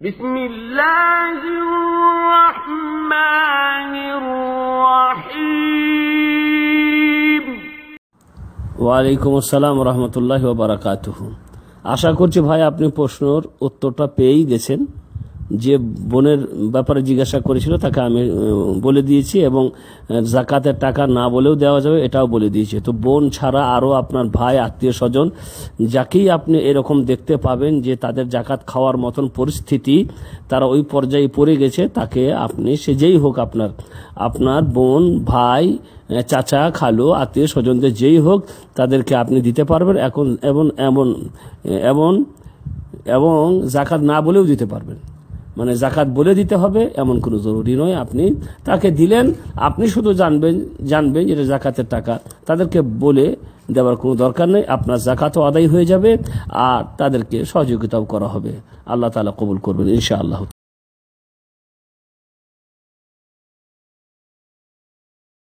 বিসমিল্লাহির রহমানির রহিম। ওয়ালাইকুম আসসালাম রহমতুল্লাহি ওয়া বারাকাতুহু। আশা করছি ভাই আপনি প্রশ্নের উত্তরটা পেয়েই গেছেন। যে বোনের ব্যাপারে জিজ্ঞাসা করেছিল তাকে আমি বলে দিয়েছি, এবং জাকাতের টাকা না বলেও দেওয়া যাবে এটাও বলে দিয়েছি। তো বোন ছাড়া আরও আপনার ভাই, আত্মীয় স্বজন যাকেই আপনি এরকম দেখতে পাবেন যে তাদের জাকাত খাওয়ার মতন পরিস্থিতি, তারা ওই পর্যায়ে পড়ে গেছে, তাকে আপনি সে যেই হোক আপনার বোন, ভাই, চাচা, খালু, আত্মীয় স্বজনদের যেই হোক তাদেরকে আপনি দিতে পারবেন। এবং জাকাত না বলেও দিতে পারবেন, মানে জাকাত বলে দিতে হবে এমন কোনো জরুরি নয়। আপনি তাকে দিলেন, আপনি শুধু জানবেন যেটা জাকাতের টাকা, তাদেরকে বলে দেওয়ার কোনো দরকার নেই। আপনার জাকাতও আদায় হয়ে যাবে আর তাদেরকে সহযোগিতাও করা হবে। আল্লাহ তাআলা কবুল করবেন ইনশাআল্লাহ।